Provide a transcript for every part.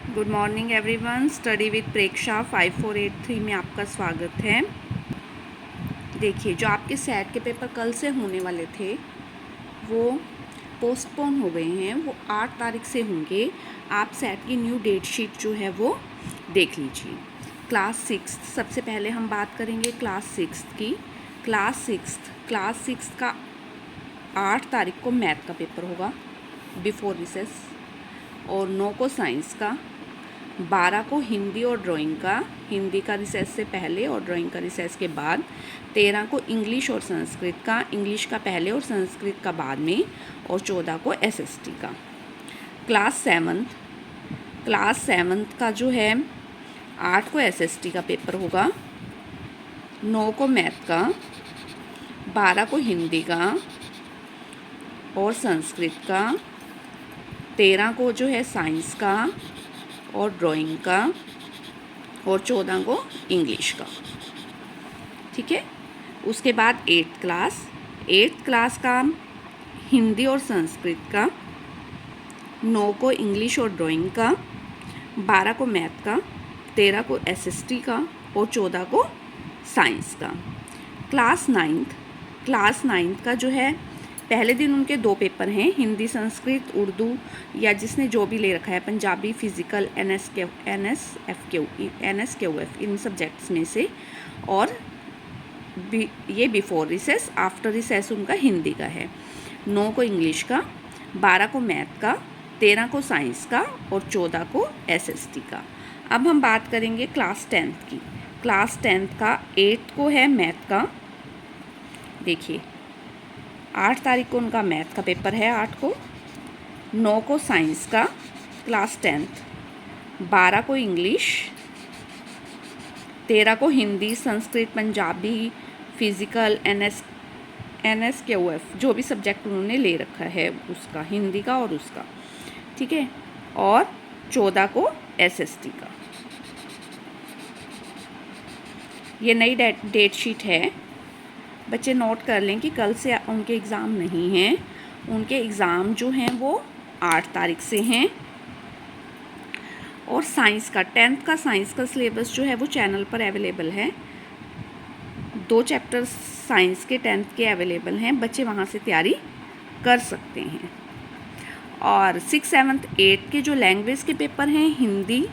Good morning everyone. Study with Preksha 5483 में आपका स्वागत है। देखिए, जो आपके सेट के पेपर कल से होने वाले थे वो पोस्टपोन हो गए हैं। वो 8 तारीख से होंगे। आप सेट की न्यू डेट शीट जो है वो देख लीजिए। क्लास 6 सबसे पहले हम बात करेंगे क्लास 6 की। क्लास सिक्स का 8 तारीख को मैथ का पेपर होगा बिफोर रिसेस, और 9 को साइंस का, 12 को हिंदी और ड्राइंग का, हिंदी का रिसेस से पहले और ड्राइंग का रिसेस के बाद, 13 को इंग्लिश और संस्कृत का, इंग्लिश का पहले और संस्कृत का बाद में, और 14 को एसएसटी का। क्लास सेवन्थ का जो है 8 को एसएसटी का पेपर होगा, 9 को मैथ का, 12 को हिंदी का और संस्कृत का, 13 को जो है साइंस का और ड्राइंग का, और 14 को इंग्लिश का। ठीक है। उसके बाद 8th क्लास का हिंदी और संस्कृत का, 9 को इंग्लिश और ड्राइंग का, 12 को मैथ का, 13 को एसएसटी का और 14 को साइंस का। क्लास नाइन्थ का जो है पहले दिन उनके 2 पेपर हैं, हिंदी संस्कृत उर्दू, या जिसने जो भी ले रखा है, पंजाबी, फिज़िकल, NSQF इन सब्जेक्ट्स में से, और ये बिफोर रिसेस, आफ्टर रिसेस उनका हिंदी का है। 9 को इंग्लिश का, 12 को मैथ का, 13 को साइंस का और 14 को एसएसटी का। अब हम बात करेंगे क्लास 10th की। क्लास 10th का 8 को है मैथ का। देखिए, 8 तारीख को उनका मैथ का पेपर है 8 को, 9 को साइंस का क्लास 10th, 12 को इंग्लिश, 13 को हिंदी, संस्कृत, पंजाबी, फिज़िकल, NSQF जो भी सब्जेक्ट उन्होंने ले रखा है उसका, हिंदी का और उसका। ठीक है। और 14 को एसएसटी का। ये नई डेट शीट है। बच्चे नोट कर लें कि कल से उनके एग्ज़ाम नहीं हैं। उनके एग्ज़ाम जो हैं वो 8 तारीख से हैं। और साइंस का 10th का साइंस का सिलेबस जो है वो चैनल पर अवेलेबल है। 2 चैप्टर साइंस के 10th के अवेलेबल हैं। बच्चे वहाँ से तैयारी कर सकते हैं। और 6th 7th 8th के जो लैंग्वेज के पेपर हैं, हिंदी,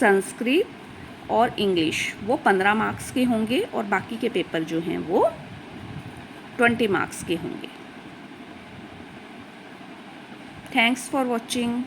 संस्कृत और इंग्लिश, वो 15 मार्क्स के होंगे, और बाकी के पेपर जो हैं वो 20 मार्क्स के होंगे। Thanks for watching.